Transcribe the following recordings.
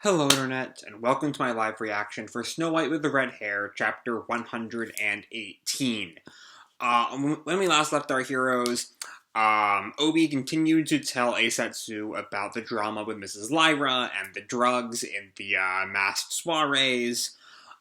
Hello Internet, and welcome to my live reaction for Snow White with the Red Hair, chapter 118. When we last left our heroes, Obi continued to tell Eisetsu about the drama with Mrs. Lyra and the drugs in the masked soirees.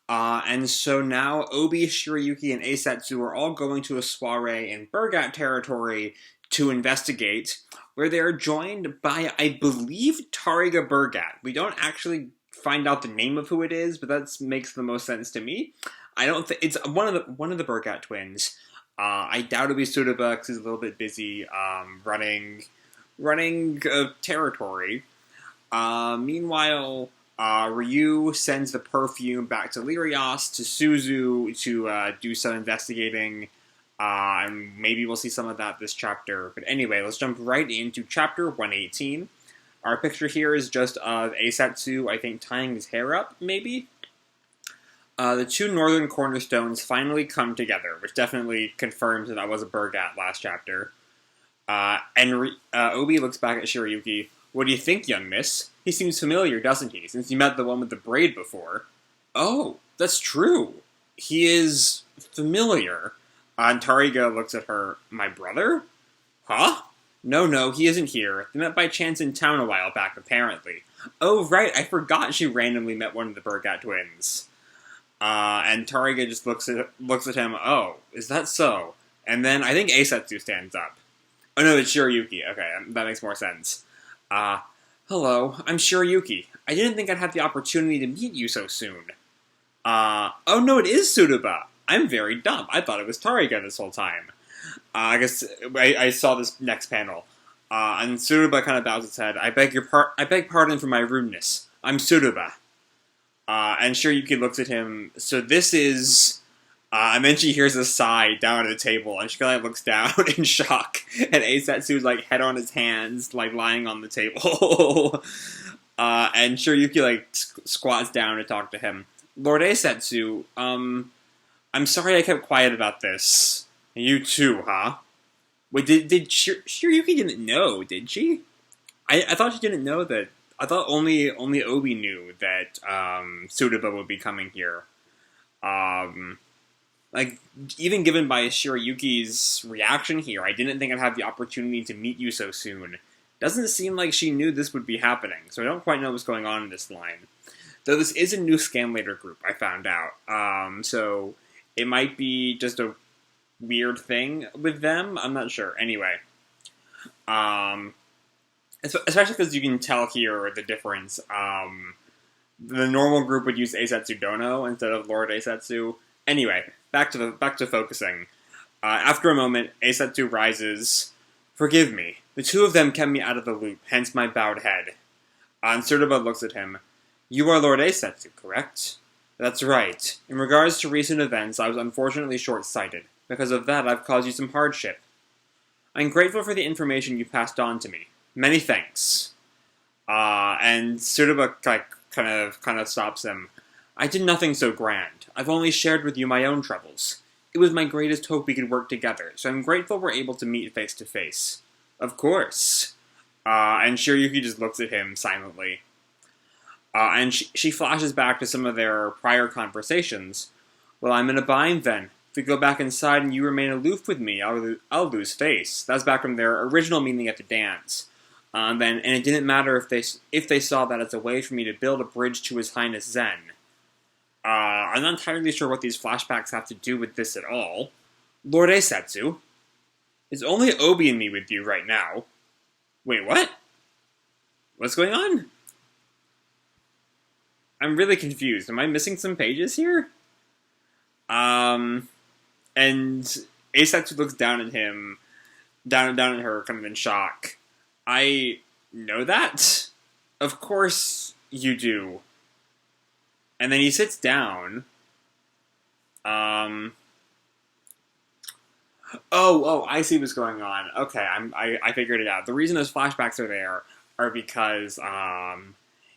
And so now Obi, Shirayuki, and Eisetsu are all going to a soiree in Burgat territory to investigate, where they are joined by, I believe, Tariga Burgat. We don't actually find out the name of who it is, but that makes the most sense to me. I don't think it's one of the Burgat twins. I doubt it'll be Tsudada because he's a little bit busy running territory. Meanwhile, Ryu sends the perfume back to Liera to Suzu to do some investigating. And maybe we'll see some of that this chapter. But anyway, let's jump right into chapter 118. Our picture here is just of Eisetsu, I think, tying his hair up, maybe? The two northern cornerstones finally come together, which definitely confirms that I was a Burgat last chapter. Obi looks back at Shirayuki. What do you think, young miss? He seems familiar, doesn't he, since you met the one with the braid before? Oh, that's true. He is familiar. And Tariga looks at her. My brother? Huh? No, he isn't here. They met by chance in town a while back, apparently. Oh, right, I forgot she randomly met one of the Burgat twins. And Tariga just looks at him. Oh, is that so? And then I think Eisetsu stands up. Oh no, it's Shirayuki. Okay, that makes more sense. Hello, I'm Shirayuki. I didn't think I'd have the opportunity to meet you so soon. Oh no, it is Tsudada. I'm very dumb. I thought it was Tariga this whole time. I guess I saw this next panel. And Tsudada kind of bows its head. I beg pardon for my rudeness. I'm Tsudada. And Shirayuki looks at him. So this is... and then she hears a sigh down at the table, and she kind of looks down in shock. And Eisetsu's like head on his hands, like lying on the table. And Shirayuki like squats down to talk to him. Lord Eisetsu, I'm sorry I kept quiet about this. You too, huh? Wait, did Shirayuki didn't know, did she? I thought she didn't know that. I thought only Obi knew that Tsudada would be coming here. Like, even given by Shirayuki's reaction here, I didn't think I'd have the opportunity to meet you so soon. Doesn't seem like she knew this would be happening, so I don't quite know what's going on in this line. Though this is a new Scanlator group, I found out. So it might be just a weird thing with them. I'm not sure. Anyway. Especially because you can tell here the difference. The normal group would use Eisetsu Dono instead of Lord Eisetsu. Anyway, back to focusing. After a moment, Eisetsu rises. Forgive me. The two of them kept me out of the loop, hence my bowed head. And Tsudada looks at him. You are Lord Eisetsu, correct? That's right. In regards to recent events, I was unfortunately short-sighted. Because of that, I've caused you some hardship. I'm grateful for the information you passed on to me. Many thanks. And Tsudada kind of stops him. I did nothing so grand. I've only shared with you my own troubles. It was my greatest hope we could work together, so I'm grateful we're able to meet face to face. Of course. And Shirayuki just looks at him silently. And she flashes back to some of their prior conversations. Well, I'm in a bind then. If we go back inside and you remain aloof with me, I'll lose face. That's back from their original meeting at the dance. And it didn't matter if they saw that as a way for me to build a bridge to His Highness Zen. I'm not entirely sure what these flashbacks have to do with this at all. Lord Eisetsu, it's only Obi and me with you right now. Wait, what? What's going on? I'm really confused. Am I missing some pages here? And Eisetsu looks down at him, down at her, kind of in shock. I know that? Of course you do. And then he sits down. Oh, I see what's going on. Okay, I figured it out. The reason those flashbacks are there are because,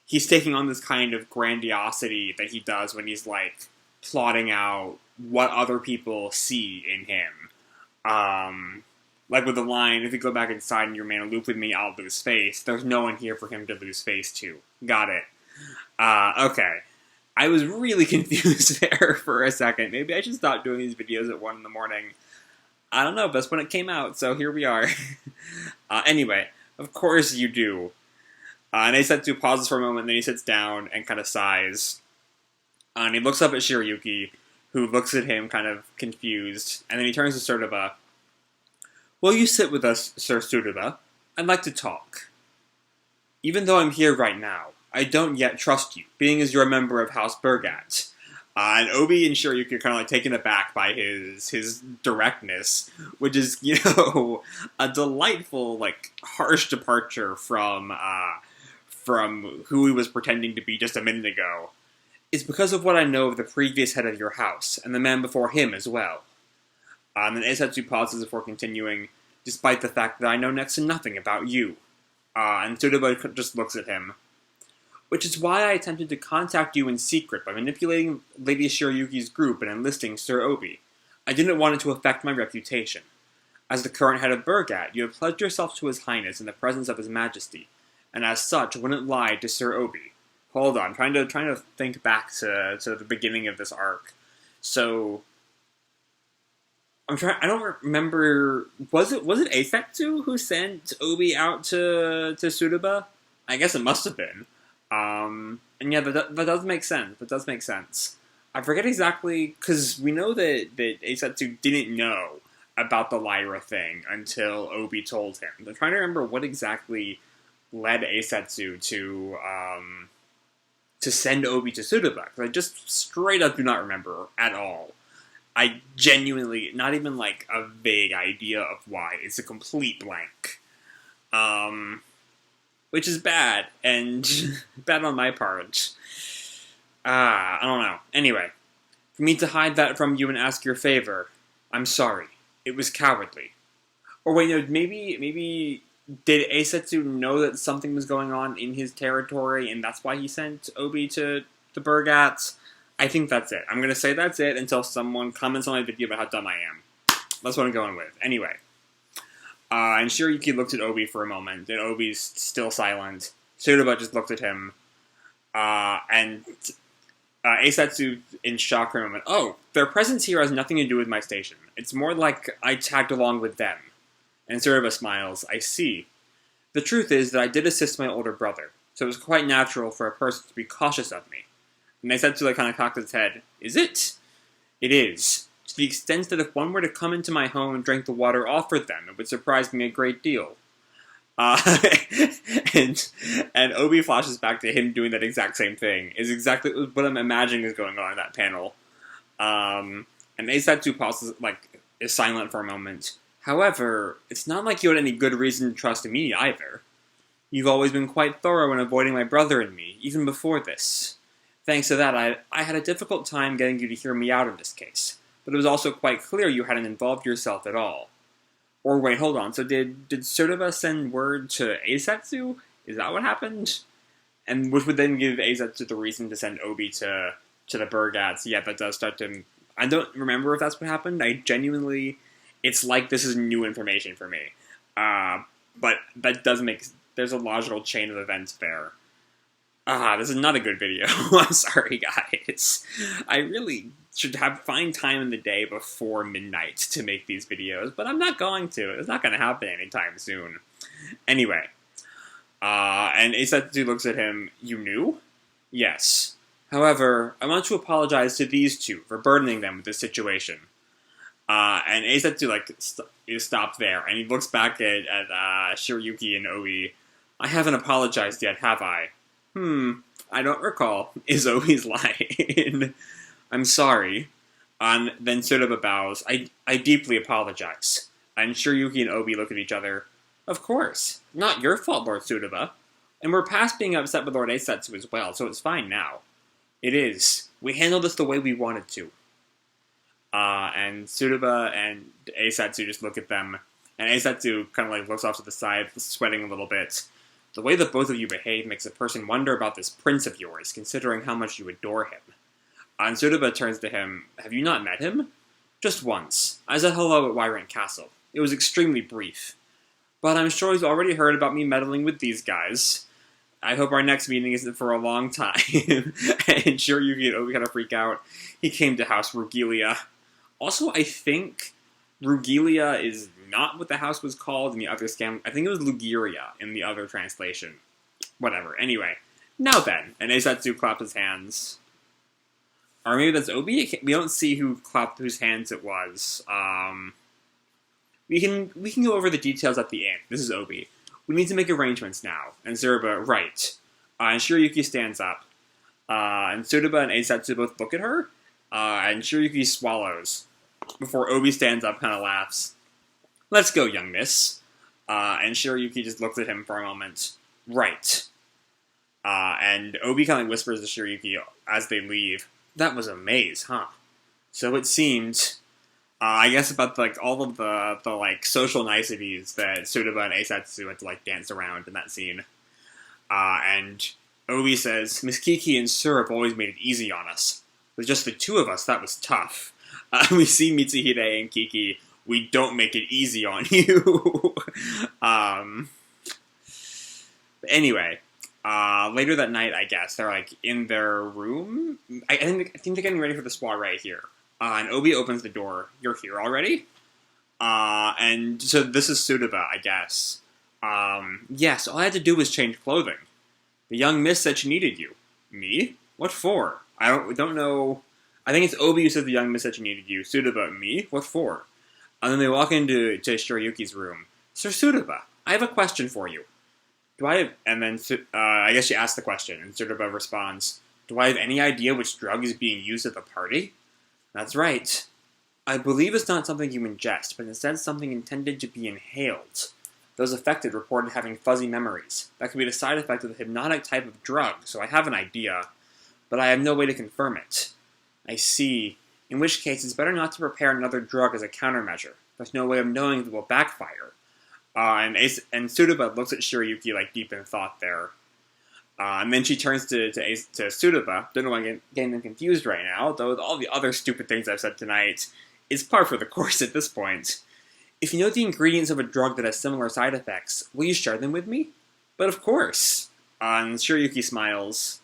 he's taking on this kind of grandiosity that he does when he's, like, plotting out what other people see in him. Like with the line, if you go back inside and you remain aloof with me, I'll lose face. There's no one here for him to lose face to. Got it. Okay. I was really confused there for a second. Maybe I should stop doing these videos at 1 in the morning. I don't know, that's when it came out, so here we are. Anyway, of course you do. And Eisetsu pauses for a moment, then he sits down and kind of sighs. And he looks up at Shiryuki, who looks at him kind of confused, and then he turns to Tsuruba. Will you sit with us, Sir Tsudada? I'd like to talk. Even though I'm here right now, I don't yet trust you, being as you're a member of House Burgat. And Obi and Shiryuki are kind of like taken aback by his directness, which is, a delightful, like, harsh departure from who he was pretending to be just a minute ago. It's because of what I know of the previous head of your house, and the man before him as well. And then Eisetsu pauses before continuing, despite the fact that I know next to nothing about you. And Tsuruba just looks at him. Which is why I attempted to contact you in secret by manipulating Lady Shiryuki's group and enlisting Sir Obi. I didn't want it to affect my reputation. As the current head of Burgat, you have pledged yourself to His Highness in the presence of His Majesty, and as such wouldn't lie to Sir Obi. Hold on, trying to think back to the beginning of this arc. So I don't remember. Was it Eisetsu who sent Obi out to Tsuruba? I guess it must have been. And yeah, that does make sense. That does make sense. I forget exactly, because we know that Eisetsu didn't know about the Liera thing until Obi told him. I'm trying to remember what exactly led Eisetsu to send Obi to Tsudada, because I just straight up do not remember at all. I genuinely, not even like a vague idea of why. It's a complete blank. Which is bad, and bad on my part. I don't know. Anyway, for me to hide that from you and ask your favor, I'm sorry. It was cowardly. Or wait, no, maybe did Eisetsu know that something was going on in his territory, and that's why he sent Obi to the Burgats? I think that's it. I'm going to say that's it until someone comments on my video about how dumb I am. That's what I'm going with. Anyway. And Shiryuki looks at Obi for a moment, and Obi's still silent. Tsuruba just looked at him, and Eisetsu in shock for a moment. Oh, their presence here has nothing to do with my station. It's more like I tagged along with them. And Tsuruba smiles. I see. The truth is that I did assist my older brother, so it was quite natural for a person to be cautious of me. And Eisetsu kind of cocked his head. Is it? It is. To the extent that if one were to come into my home and drink the water offered them, it would surprise me a great deal. And Obi flashes back to him doing that exact same thing. Is exactly what I'm imagining is going on in that panel. And Eisetsu pauses, is silent for a moment. However, it's not like you had any good reason to trust me either. You've always been quite thorough in avoiding my brother and me, even before this. Thanks to that, I had a difficult time getting you to hear me out in this case. But it was also quite clear you hadn't involved yourself at all. Or wait, hold on. So did Tsuruba send word to Eisetsu? Is that what happened? And which would then give Eisetsu the reason to send Obi to the Burgats. Yeah, that does start to... I don't remember if that's what happened. I genuinely... It's like this is new information for me. But that does make... There's a logical chain of events there. This is not a good video. I'm sorry, guys. I really should find time in the day before midnight to make these videos, but I'm not going to. It's not going to happen anytime soon. Anyway. And Eisetsu looks at him. You knew? Yes. However, I want to apologize to these two for burdening them with this situation. And Eisetsu, is stopped there, and he looks back at Shiryuki and Obi. I haven't apologized yet, have I? I don't recall, is Obi's line. I'm sorry. And then Tsuruba bows. I deeply apologize. And Shiryuki and Obi look at each other. Of course. Not your fault, Lord Tsuruba. And we're past being upset with Lord Eisetsu as well, so it's fine now. It is. We handled this the way we wanted to. And Tsuruba and Eisetsu just look at them. And Eisetsu kind of looks off to the side, sweating a little bit. The way that both of you behave makes a person wonder about this prince of yours, considering how much you adore him. And Tsuruba turns to him. Have you not met him? Just once. I said hello at Wyrant Castle. It was extremely brief. But I'm sure he's already heard about me meddling with these guys. I hope our next meeting isn't for a long time. And Shiryuki and Obi kind of freak out. He came to House Rugilia. Also, I think Rugilia is not what the house was called in the other scam. I think it was Lugiria in the other translation. Whatever. Anyway, now then. And Eisetsu clapped his hands. Or maybe that's Obi? We don't see who clapped whose hands it was. We can go over the details at the end. This is Obi. We need to make arrangements now. And Tsuruba, right. And Shiryuki stands up. And Tsuruba and Eisetsu both look at her. And Shiryuki swallows. Before Obi stands up, kind of laughs. Let's go, young miss. And Shiryuki just looks at him for a moment. Right. And Obi kind of whispers to Shiryuki as they leave. That was a maze, huh? So it seemed... I guess about all of the social niceties that Tsuruba and Eisetsu had to dance around in that scene. And Obi says, Miss Kiki and Sir have always made it easy on us. With just the two of us, that was tough. We see Mitsuhide and Kiki. We don't make it easy on you. Anyway, later that night, I guess they're in their room. I think they're getting ready for the soiree here. And Obi opens the door. You're here already? And so this is Tsudada, I guess. Yes, all I had to do was change clothing. The young miss said she needed you. Me? What for? I don't know. I think it's Obi who said the young miss said she needed you. Tsudada, me? What for? And then they walk into Shiryuki's room. Sir Tsudada, I have a question for you. And then I guess she asks the question, and Tsudada responds, do I have any idea which drug is being used at the party? That's right. I believe it's not something you ingest, but instead something intended to be inhaled. Those affected reported having fuzzy memories. That could be the side effect of the hypnotic type of drug, so I have an idea, but I have no way to confirm it. I see. In which case, it's better not to prepare another drug as a countermeasure. There's no way of knowing if it will backfire. And Tsudada looks at Shiryuki deep in thought there. And then she turns to Tsudada. Don't know why I'm getting them confused right now, though with all the other stupid things I've said tonight, it's par for the course at this point. If you know the ingredients of a drug that has similar side effects, will you share them with me? But of course. And Shiryuki smiles.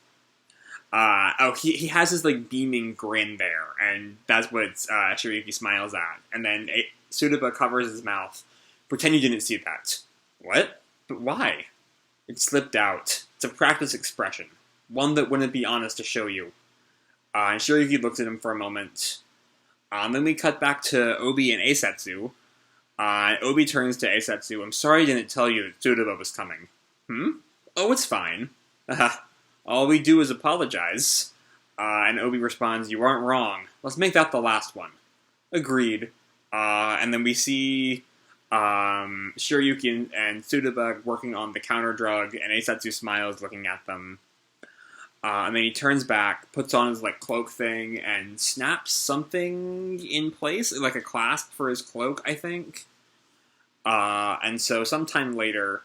He has his beaming grin there, and that's what Shiryuki smiles at. And then Tsudada covers his mouth. Pretend you didn't see that. What? But why? It slipped out. It's a practice expression. One that wouldn't be honest to show you. And Shiryuki looks at him for a moment. Then we cut back to Obi and Eisetsu. Obi turns to Eisetsu. I'm sorry I didn't tell you that Tsudada was coming. Oh, it's fine. All we do is apologize. And Obi responds, you aren't wrong. Let's make that the last one. Agreed. And then we see... Shiryuki and Tsudada working on the counter drug, and Eisetsu smiles looking at them. And then he turns back, puts on his cloak thing, and snaps something in place, a clasp for his cloak, I think. And so sometime later,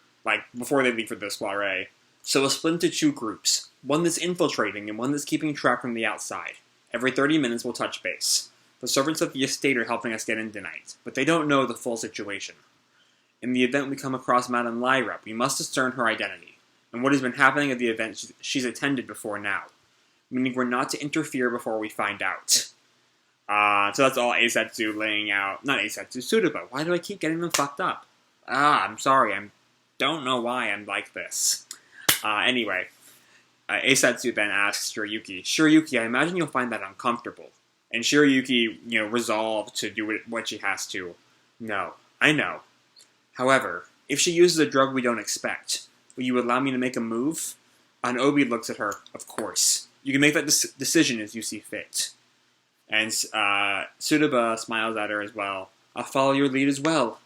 before they leave for the soiree, so we'll split into two groups. One that's infiltrating and one that's keeping track from the outside. Every 30 minutes we'll touch base. The servants of the estate are helping us get in tonight, but they don't know the full situation. In the event we come across Madame Liera, we must discern her identity, and what has been happening at the event she's attended before now, meaning we're not to interfere before we find out. So that's all Eisetsu laying out. Not Eisetsu, Tsudada. Why do I keep getting them fucked up? I'm sorry, don't know why I'm like this. Anyway, Eisetsu then asks Shiryuki, I imagine you'll find that uncomfortable. And Shiryuki, resolved to do what she has to. No, I know. However, if she uses a drug we don't expect, will you allow me to make a move? And Obi looks at her. Of course. You can make that decision as you see fit. And Tsudada smiles at her as well. I'll follow your lead as well.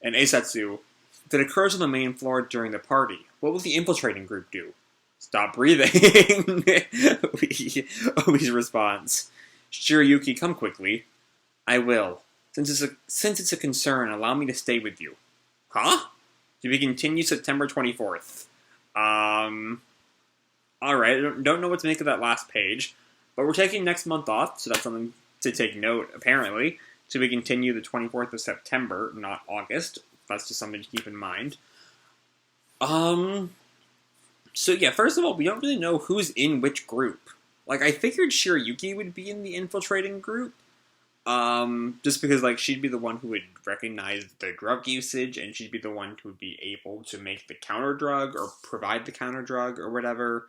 And Eisetsu, if it occurs on the main floor during the party, what will the infiltrating group do? Stop breathing. Obi's response. Shiryuki, come quickly. I will. Since it's a concern, allow me to stay with you. Huh? To be continued September 24th. Alright, don't know what to make of that last page, but we're taking next month off, so that's something to take note, apparently. To be continued the 24th of September, not August. That's just something to keep in mind. So yeah, first of all, we don't really know who's in which group. Like, I figured Shirayuki would be in the infiltrating group, just because, like, she'd be the one who would recognize the drug usage, and she'd be the one who would be able to make the counter drug, or provide the counter drug, or whatever.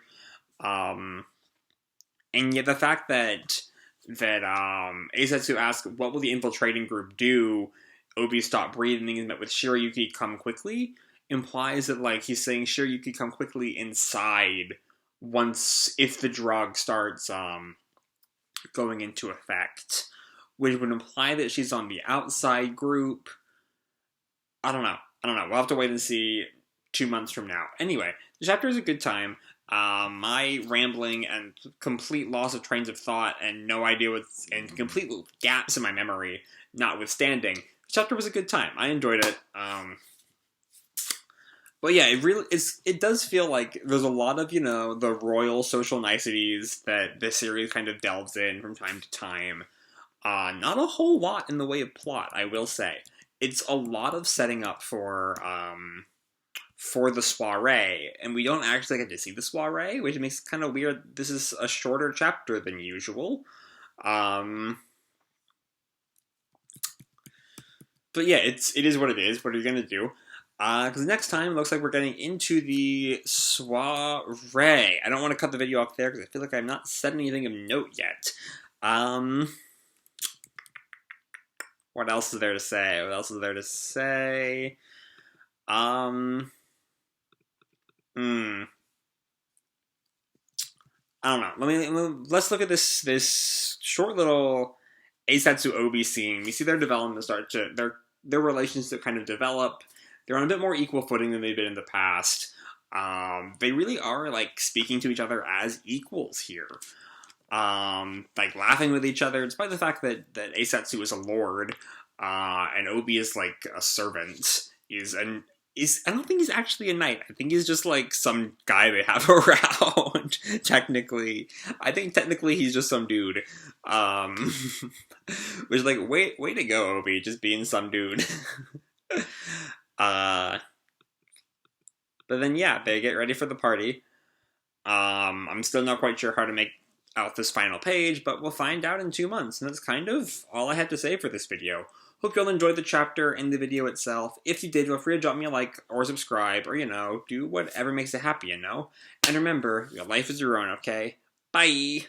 And yet the fact that Eisetsu asks, what will the infiltrating group do? Obi stop breathing and met with Shirayuki, come quickly, implies that, like, he's saying Shirayuki come quickly inside once, if the drug starts, going into effect, which would imply that she's on the outside group. I don't know. We'll have to wait and see 2 months from now. Anyway, the chapter is a good time. My rambling and complete loss of trains of thought and no idea and complete gaps in my memory notwithstanding, the chapter was a good time. I enjoyed it. But yeah, it does feel like there's a lot of, the royal social niceties that this series kind of delves in from time to time. Not a whole lot in the way of plot, I will say. It's a lot of setting up for the soiree, and we don't actually get to see the soiree, which makes it kind of weird. This is a shorter chapter than usual. But yeah, it is what it is. What are you gonna do? Because next time it looks like we're getting into the soiree. I don't want to cut the video off there because I feel like I've not said anything of note yet. What else is there to say? I don't know. Let's look at this short little Eisetsu Obi scene. We see their development their relationship kind of develop. They're on a bit more equal footing than they've been in the past. They really are, like, speaking to each other as equals here. Like, laughing with each other, despite the fact that Eisetsu is a lord, and Obi is, like, a servant. I don't think he's actually a knight. I think he's just, like, some guy they have around, technically. I think technically he's just some dude. Which is like, way to go, Obi, just being some dude. But then, yeah, they get ready for the party. I'm still not quite sure how to make out this final page, but we'll find out in 2 months, and that's kind of all I have to say for this video. Hope you all enjoyed the chapter and the video itself. If you did, feel free to drop me a like or subscribe, or, do whatever makes you happy, And remember, your life is your own, okay? Bye!